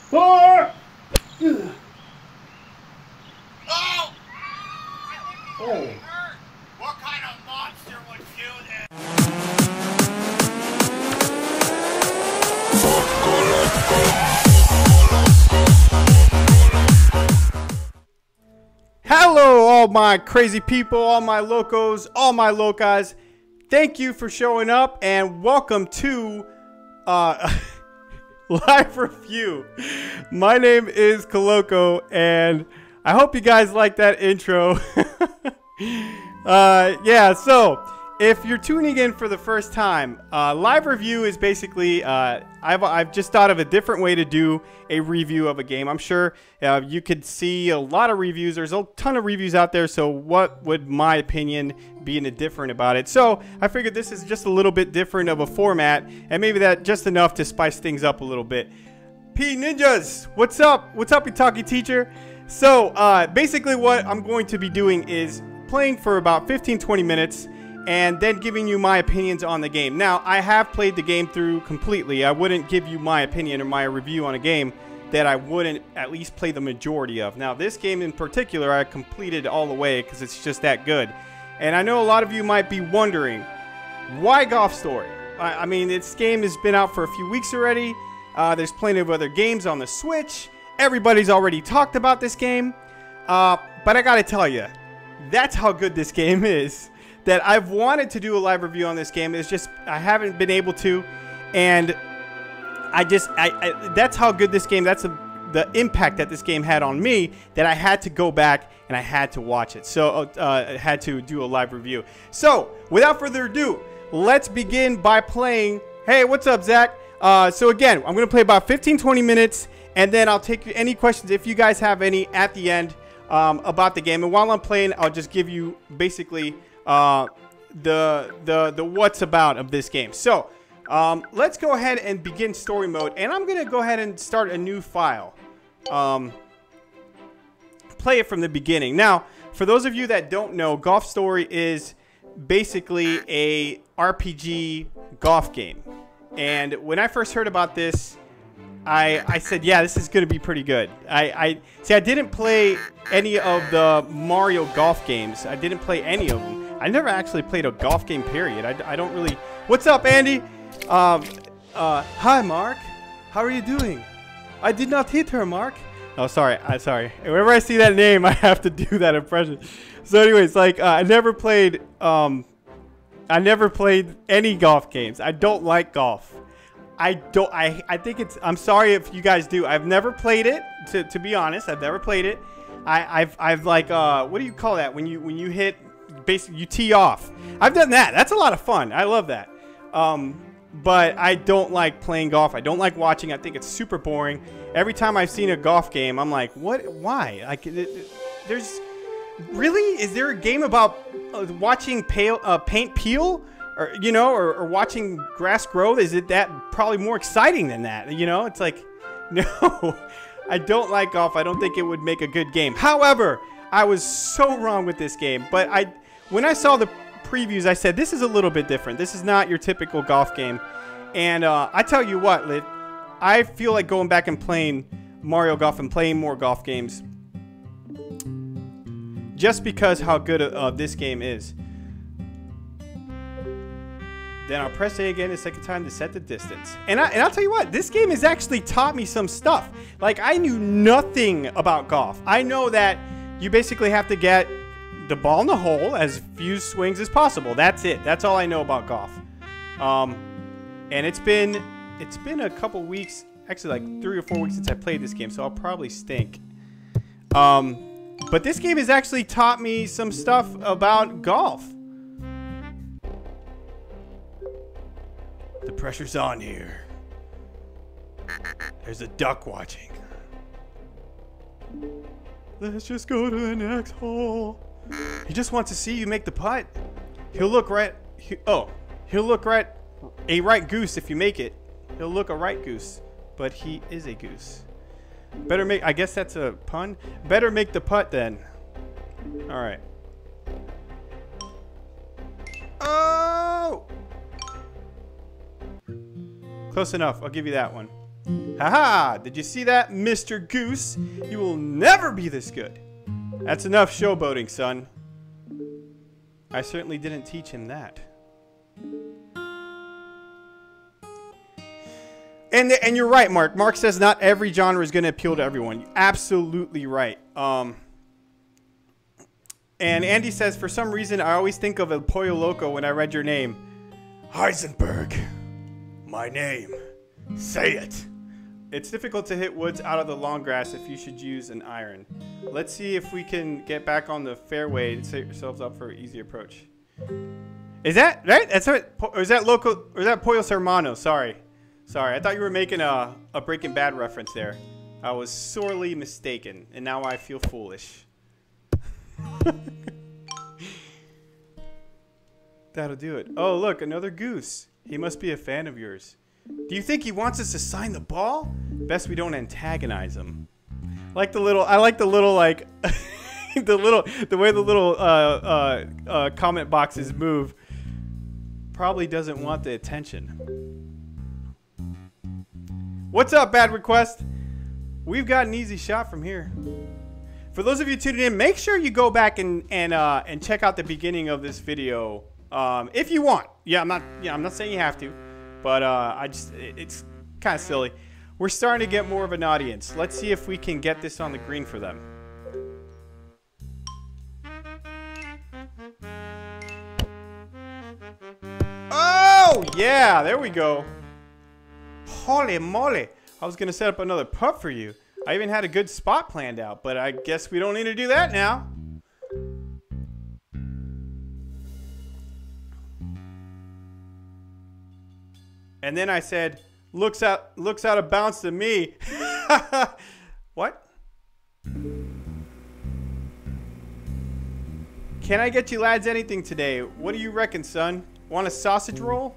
Four. Oh! Oh. What kind of monster would do this? Hello, all my crazy people, all my locos, all my locas. Thank you for showing up and welcome to live review. My name is Coloco and I hope you guys like that intro. Yeah, so if you're tuning in for the first time, live review is basically, I've just thought of a different way to do a review of a game. I'm sure you could see a lot of reviews. There's a ton of reviews out there, so what would my opinion be different about it? So I figured this is just a little bit different of a format, and maybe that just enough to spice things up a little bit. P Ninjas, what's up? What's up, Itaki teacher? So basically what I'm going to be doing is playing for about 15-20 minutes and then giving you my opinions on the game. Now, I have played the game through completely. I wouldn't give you my opinion or my review on a game that I wouldn't at least play the majority of. Now, this game in particular, I completed all the way because it's just that good. And I know a lot of you might be wondering, why Golf Story? I mean, this game has been out for a few weeks already. There's plenty of other games on the Switch. Everybody's already talked about this game. But I gotta tell you, that's how good this game is. That I've wanted to do a live review on this game. It's just I haven't been able to, and that's how good this game. That's the impact that this game had on me. That I had to go back and I had to watch it. So I had to do a live review. So without further ado, let's begin by playing. Hey, what's up, Zach? So again, I'm gonna play about 15-20 minutes, and then I'll take any questions if you guys have any at the end about the game. And while I'm playing, I'll just give you basically the what's about of this game. So let's go ahead and begin story mode, and I'm gonna go ahead and start a new file, play it from the beginning. Now, for those of you that don't know, Golf Story is basically a RPG golf game, and when I first heard about this, I said, yeah, this is gonna be pretty good. I didn't play any of the Mario golf games. I didn't play any of them. I never actually played a golf game, period. I don't really... What's up, Andy? Hi, Mark. How are you doing? I did not hit her, Mark. Oh, sorry. Sorry. Whenever I see that name, I have to do that impression. So anyways, like, I never played any golf games. I don't like golf. I think it's... I'm sorry if you guys do. I've never played it, to be honest. I've never played it. I've like, what do you call that? When you hit... Basically, you tee off. I've done that. That's a lot of fun. I love that. But I don't like playing golf. I don't like watching. I think it's super boring. Every time I've seen a golf game, I'm like, what? Why? Like, there's really? Is there a game about watching paint peel, or or watching grass grow? Is it that probably more exciting than that? It's like, no. I don't like golf. I don't think it would make a good game. However, I was so wrong with this game. But when I saw the previews, I said, this is a little bit different. This is not your typical golf game. And I tell you what, I feel like going back and playing Mario Golf and playing more golf games just because how good this game is. Then I'll press A again a second time to set the distance. And I'll tell you what, this game has actually taught me some stuff. Like, I knew nothing about golf. I know that you basically have to get the ball in the hole as few swings as possible. That's it. That's all I know about golf. And it's been a couple weeks, actually like 3 or 4 weeks since I played this game, so I'll probably stink. But this game has actually taught me some stuff about golf. The pressure's on here. There's a duck watching. Let's just go to the next hole. He just wants to see you make the putt. He'll look right. He'll look right. A right goose if you make it. He'll look a right goose, but he is a goose. Better make. I guess that's a pun. Better make the putt then. All right. Oh! Close enough. I'll give you that one. Haha! Did you see that, Mr. Goose? You will never be this good. That's enough showboating, son. I certainly didn't teach him that. And you're right, Mark. Mark says not every genre is going to appeal to everyone. You're absolutely right. And Andy says, for some reason, I always think of El Pollo Loco when I read your name. Heisenberg. My name. Say it. It's difficult to hit woods out of the long grass if you should use an iron. Let's see if we can get back on the fairway and set yourselves up for an easy approach. Is that right? That's what, or is that Loco, or is that Pollos Hermanos? Sorry. Sorry, I thought you were making a Breaking Bad reference there. I was sorely mistaken, and now I feel foolish. That'll do it. Oh, look, another goose. He must be a fan of yours. Do you think he wants us to sign the ball? Best we don't antagonize him. I like the little like the way the little comment boxes move. Probably doesn't want the attention. What's up, Bad Request? We've got an easy shot from here. For those of you tuning in, make sure you go back and check out the beginning of this video if you want. Yeah, I'm not saying you have to, but it's kind of silly. We're starting to get more of an audience. Let's see if we can get this on the green for them. Oh yeah, there we go. Holy moly. I was going to set up another putt for you. I even had a good spot planned out, but I guess we don't need to do that now. And then I said, looks out of bounds to me. What? Can I get you lads anything today? What do you reckon, son? Want a sausage roll?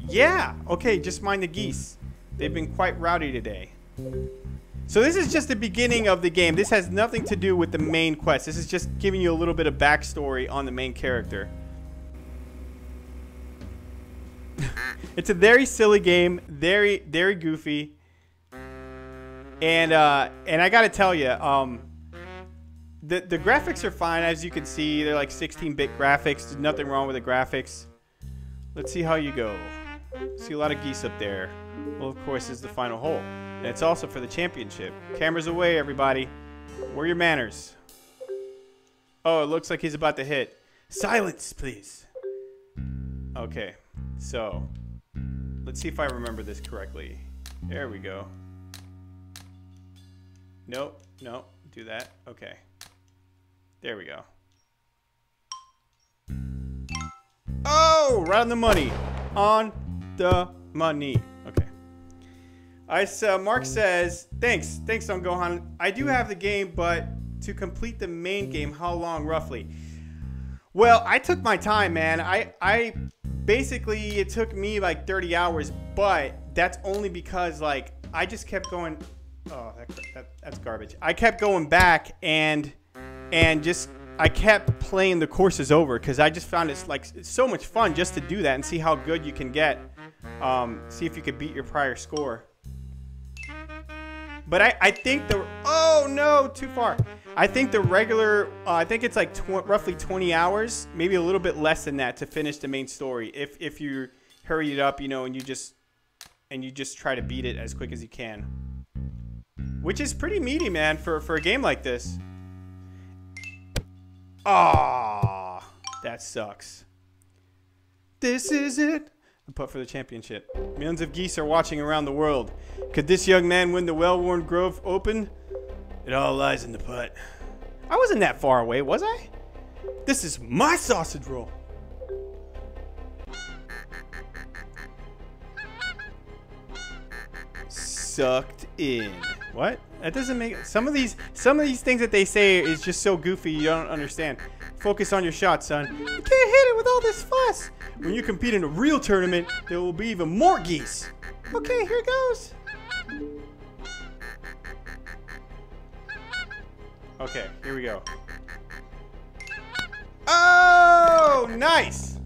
Yeah. Okay, just mind the geese. They've been quite rowdy today. So this is just the beginning of the game. This has nothing to do with the main quest. This is just giving you a little bit of backstory on the main character. It's a very silly game, very goofy. And I gotta tell you, the graphics are fine, as you can see. They're like 16-bit graphics. There's nothing wrong with the graphics. Let's see how you go. See a lot of geese up there. Well, of course, is the final hole. And it's also for the championship. Cameras away, everybody. Where are your manners? Oh, it looks like he's about to hit. Silence, please. Okay, so let's see if I remember this correctly. There we go. Nope, nope, do that. Okay. There we go. Oh, right on the money. On the money. Okay. Mark says, thanks, Don Gohan. I do have the game, but to complete the main game, how long roughly? Well, I took my time, man. I basically, it took me like 30 hours, but that's only because like I just kept going. Oh, that's garbage. I kept going back and just I kept playing the courses over because I just found it's so much fun just to do that and see how good you can get. See if you could beat your prior score. But I think oh no, too far. I think the regular, I think it's like roughly 20 hours, maybe a little bit less than that to finish the main story. If you hurry it up, you know, and you just try to beat it as quick as you can. Which is pretty meaty, man, for a game like this. Ah, that sucks. This is it. The putt for the championship. Millions of geese are watching around the world. Could this young man win the well-worn Grove Open? It all lies in the putt. I wasn't that far away, was I? This is my sausage roll. Sucked in. What? That doesn't make some of these things that they say is just so goofy you don't understand. Focus on your shot, son. You can't hit it with all this fuss. When you compete in a real tournament, there will be even more geese. Okay, here goes. Okay, here we go. Oh, nice.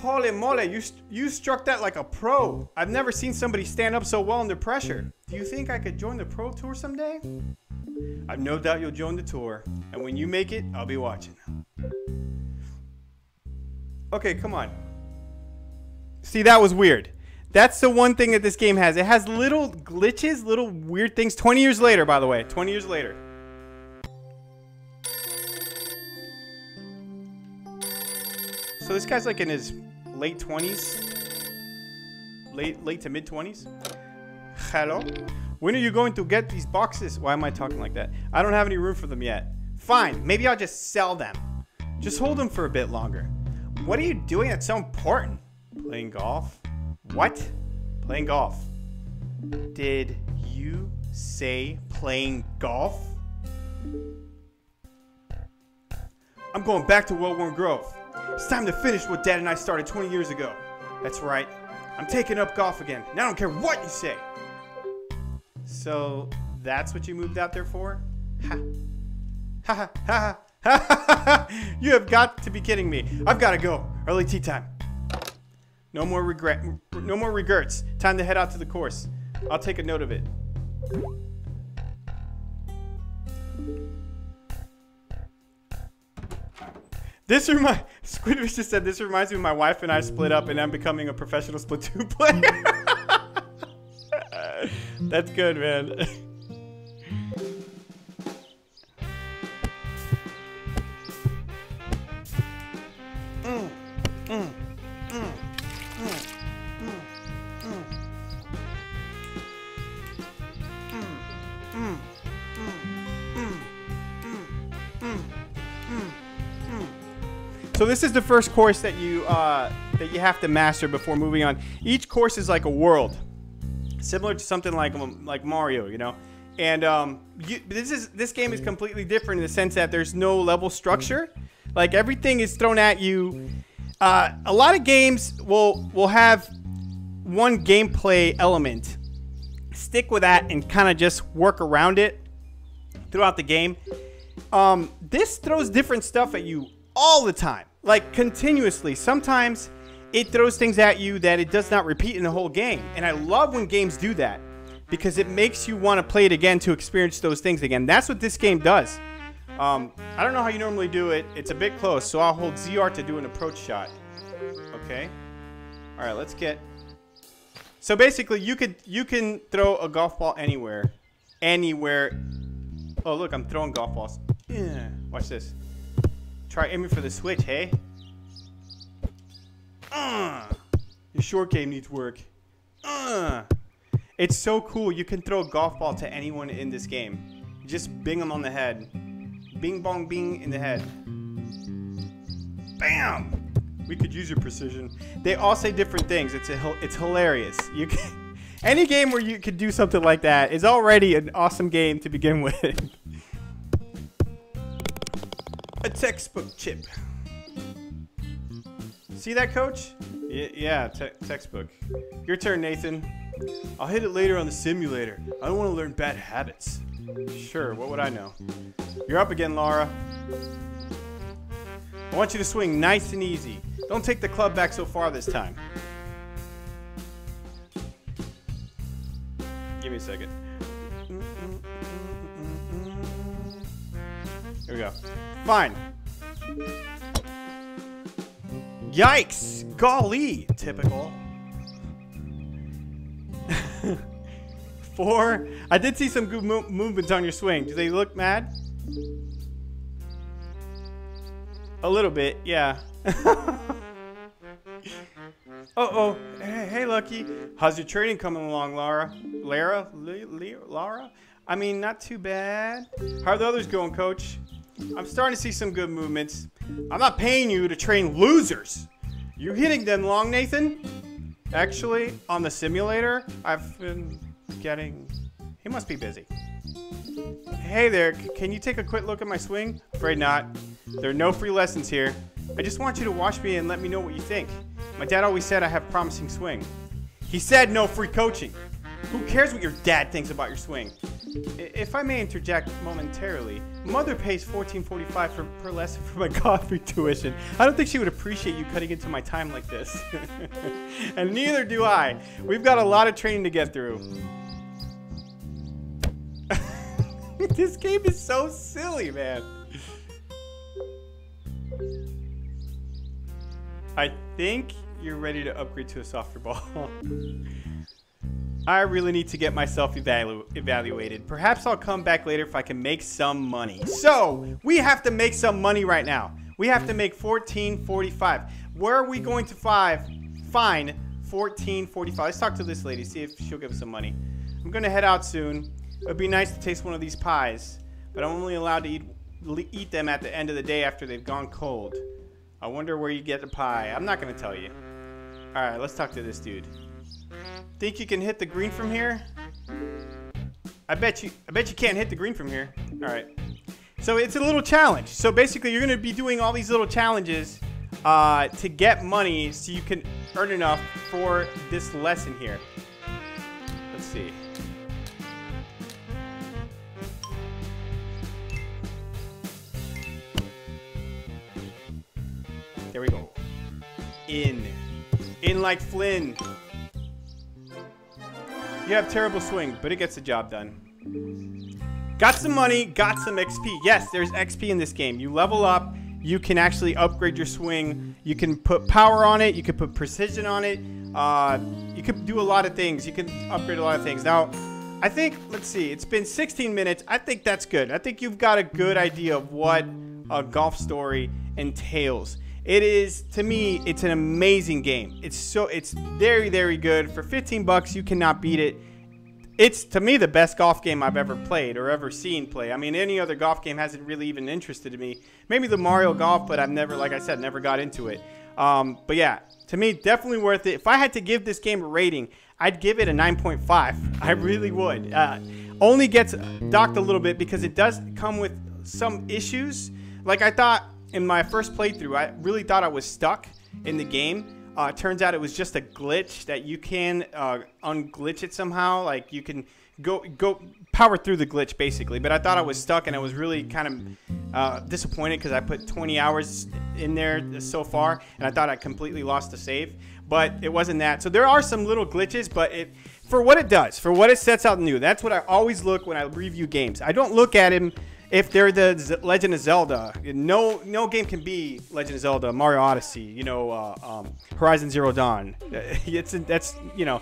Holy moly, you struck that like a pro. I've never seen somebody stand up so well under pressure. Do you think I could join the pro tour someday? I've no doubt you'll join the tour. And when you make it, I'll be watching. Okay, come on. See, that was weird. That's the one thing that this game has. It has little glitches, little weird things. 20 years later, by the way. 20 years later. So this guy's like in his late 20s. Late to mid 20s. Hello? When are you going to get these boxes? Why am I talking like that? I don't have any room for them yet. Fine, maybe I'll just sell them. Just hold them for a bit longer. What are you doing that's so important? Playing golf? What? Playing golf. Did you say playing golf? I'm going back to Wellworn Grove. It's time to finish what Dad and I started 20 years ago. That's right. I'm taking up golf again. And I don't care what you say. So, that's what you moved out there for? Ha. Ha ha ha. You have got to be kidding me. I've got to go. Early tea time. No more regrets. Time to head out to the course. I'll take a note of it. Squidfish just said, this reminds me of my wife and I split up and I'm becoming a professional Splatoon player. That's good, man. So this is the first course that you have to master before moving on. Each course is like a world, similar to something like Mario, you know. And this game is completely different in the sense that there's no level structure. Like everything is thrown at you. A lot of games will have one gameplay element. Stick with that and kind of just work around it throughout the game. This throws different stuff at you all the time, like continuously. Sometimes it throws things at you that it does not repeat in the whole game. And I love when games do that because it makes you want to play it again to experience those things again. That's what this game does. I don't know how you normally do it. It's a bit close, so I'll hold ZR to do an approach shot. Okay. All right, let's get... So basically, you can throw a golf ball anywhere. Anywhere. Oh, look, I'm throwing golf balls. Yeah. Watch this. Try aiming for the switch, hey? Your short game needs work. It's so cool. You can throw a golf ball to anyone in this game. You just bing them on the head. Bing, bong, bing in the head. Bam! We could use your precision. They all say different things. It's hilarious. You can, any game where you could do something like that is already an awesome game to begin with. A textbook chip. See that, Coach? Yeah, textbook. Your turn, Nathan. I'll hit it later on the simulator. I don't want to learn bad habits. Sure, what would I know? You're up again, Laura. I want you to swing nice and easy. Don't take the club back so far this time. Give me a second. Here we go. Fine. Yikes! Golly! Typical. 4. I did see some good movements on your swing. Do they look mad? A little bit, yeah. Uh-oh. Hey, Lucky. How's your training coming along, Laura? Laura? I mean, not too bad. How are the others going, Coach? I'm starting to see some good movements. I'm not paying you to train losers. You hitting them long, Nathan? Actually, on the simulator, I've been getting... He must be busy. Hey there, can you take a quick look at my swing? Afraid not. There are no free lessons here. I just want you to watch me and let me know what you think. My dad always said I have a promising swing. He said no free coaching. Who cares what your dad thinks about your swing? If I may interject momentarily, Mother pays $14.45 per lesson for my coffee tuition. I don't think she would appreciate you cutting into my time like this. And neither do I. We've got a lot of training to get through. This game is so silly, man. I think you're ready to upgrade to a softer ball. I really need to get myself evaluated. Perhaps I'll come back later if I can make some money. So, we have to make some money right now. We have to make $14.45. Where are we going to find $14.45? Let's talk to this lady, see if she'll give us some money. I'm going to head out soon. It would be nice to taste one of these pies, but I'm only allowed to eat them at the end of the day after they've gone cold. I wonder where you get the pie. I'm not going to tell you. All right, let's talk to this dude. Think you can hit the green from here? I bet you can't hit the green from here. All right. So it's a little challenge. So basically, you're going to be doing all these little challenges to get money so you can earn enough for this lesson here. Let's see. There we go. In like Flynn. You have terrible swing, but it gets the job done. Got some money, got some XP. Yes, there's XP in this game. You level up, you can actually upgrade your swing. You can put power on it, you can put precision on it. You can do a lot of things. You can upgrade a lot of things. Now, I think, let's see, it's been 16 minutes. I think that's good. I think you've got a good idea of what a Golf Story entails. It is, to me, it's an amazing game. It's very, very good. For 15 bucks, you cannot beat it. It's, to me, the best golf game I've ever played or ever seen play. I mean, any other golf game hasn't really even interested me. Maybe the Mario Golf, but I've never, like I said, never got into it. But yeah, to me, definitely worth it. If I had to give this game a rating, I'd give it a 9.5. I really would. Only gets docked a little bit because it does come with some issues. Like I thought in my first playthrough, I really thought I was stuck in the game. Turns out it was just a glitch that you can unglitch it somehow. Like you can go power through the glitch basically. But I thought I was stuck and I was really kind of disappointed because I put 20 hours in there so far and I thought I completely lost the save. But it wasn't that. So there are some little glitches, but for what it does, for what it sets out new, that's what I always look when I review games. I don't look at them if they're the Legend of Zelda. No game can be Legend of Zelda, Mario Odyssey, you know, Horizon Zero Dawn. That's, you know,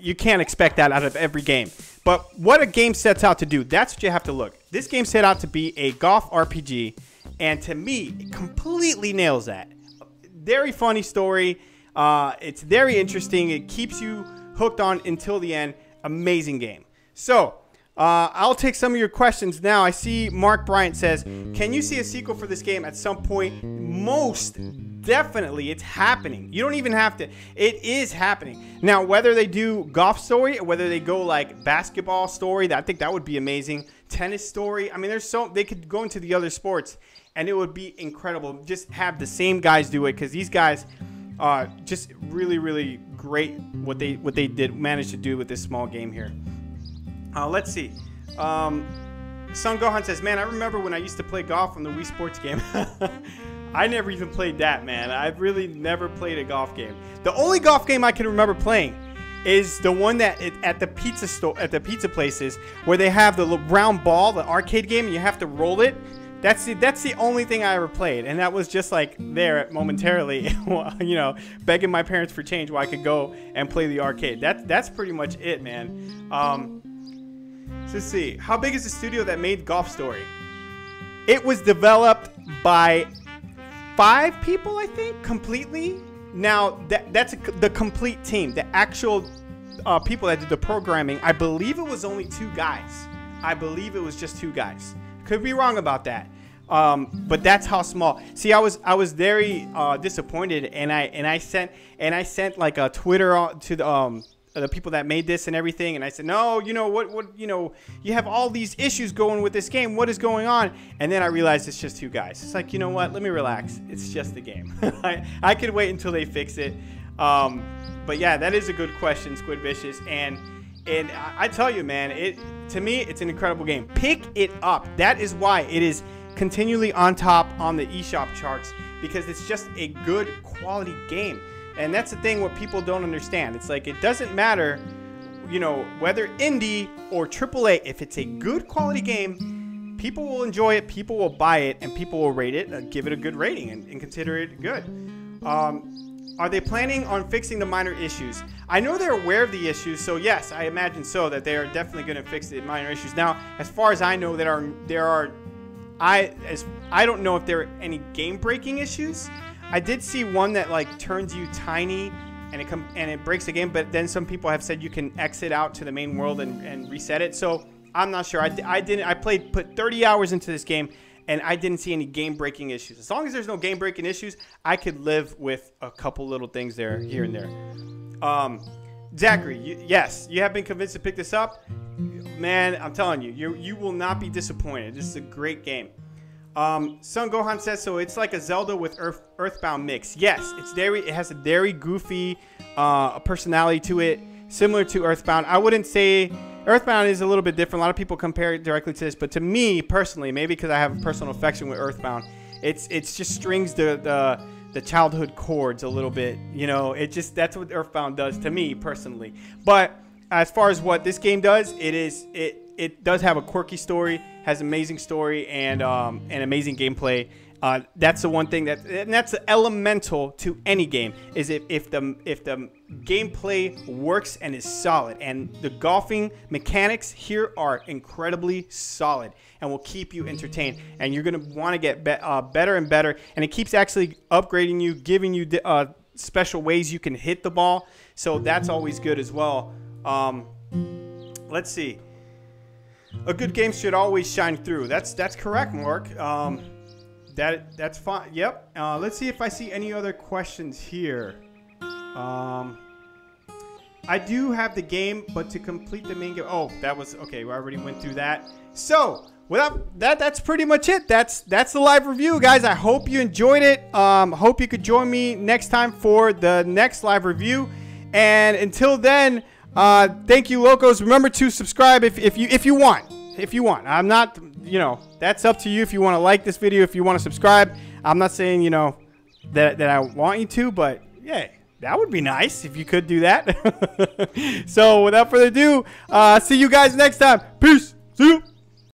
you can't expect that out of every game. But what a game sets out to do, that's what you have to look. This game set out to be a golf RPG, and to me, it completely nails that. Very funny story. It's very interesting. It keeps you hooked on until the end. Amazing game. So, I'll take some of your questions now. I see Mark Bryant says, can you see a sequel for this game at some point? Most definitely. It's happening. You don't even have to. It is happening. Now, whether they do Golf Story or whether they go like Basketball Story, I think that would be amazing. Tennis Story. I mean, they could go into the other sports and it would be incredible. Just have the same guys do it because these guys just really, really great what they managed to do with this small game here. Let's see. Son Gohan says, man, I remember when I used to play golf on the Wii Sports game. I never even played that, man. I've really never played a golf game. The only golf game I can remember playing is the one that at the pizza store, at the pizza places, where they have the round ball, the arcade game, and you have to roll it. That's the only thing I ever played, and that was just like there momentarily, you know, begging my parents for change while I could go and play the arcade. That's pretty much it, man. So let's see. How big is the studio that made Golf Story? It was developed by 5 people, I think, completely. Now, that's the complete team. The actual people that did the programming, I believe it was only 2 guys. I believe it was just 2 guys. Could be wrong about that. But that's how small. See, I was very disappointed, and I sent like a Twitter to the people that made this and everything, and I said, no, you know what, you know, you have all these issues going with this game. What is going on? And then I realized it's just 2 guys. It's like, you know what? Let me relax. It's just a game. I could wait until they fix it. But yeah, that is a good question, Squid Vicious, and I tell you, man, To me, it's an incredible game. Pick it up. That is why it is continually on top on the eShop charts, because it's just a good quality game. And that's the thing what people don't understand. It's like, it doesn't matter, you know, whether indie or AAA, if it's a good quality game, people will enjoy it, people will buy it, and people will rate it, give it a good rating, and consider it good. Are they planning on fixing the minor issues? I know they're aware of the issues, so yes, I imagine so, that they are definitely going to fix the minor issues. Now, as far as I know, I don't know if there are any game-breaking issues. I did see one that like turns you tiny and it breaks the game, but then some people have said you can exit out to the main world and reset it. So I'm not sure. I put 30 hours into this game, and I didn't see any game-breaking issues. As long as there's no game-breaking issues, I could live with a couple little things there, here and there. Zachary, yes, you have been convinced to pick this up. Man, I'm telling you, you will not be disappointed. This is a great game. Son Gohan says, so it's like a Zelda with Earthbound mix. Yes, it has a very goofy personality to it, similar to Earthbound. I wouldn't say Earthbound is a little bit different. A lot of people compare it directly to this, but to me personally, maybe because I have a personal affection with Earthbound, it's just strings the childhood chords a little bit. You know, that's what Earthbound does to me personally. But as far as what this game does, it does have a quirky story, has amazing story, and amazing gameplay. That's the one thing that's elemental to any game, is if the gameplay works and is solid. And the golfing mechanics here are incredibly solid and will keep you entertained. And you're gonna want to get better and better. And it keeps actually upgrading you, giving you special ways you can hit the ball. So that's always good as well. Let's see. A good game should always shine through. That's correct, Mark. That's fine. Yep. Let's see if I see any other questions here. I do have the game, but to complete the main game. Oh, that was okay. We already went through that. So without that, that's pretty much it. That's the live review, guys. I hope you enjoyed it. Hope you could join me next time for the next live review. And until then, thank you, locos. Remember to subscribe if you want. I'm not, you know, that's up to you if you want to like this video, if you want to subscribe. I'm not saying, you know, that I want you to, but yeah, that would be nice if you could do that. So without further ado, see you guys next time. Peace. See you.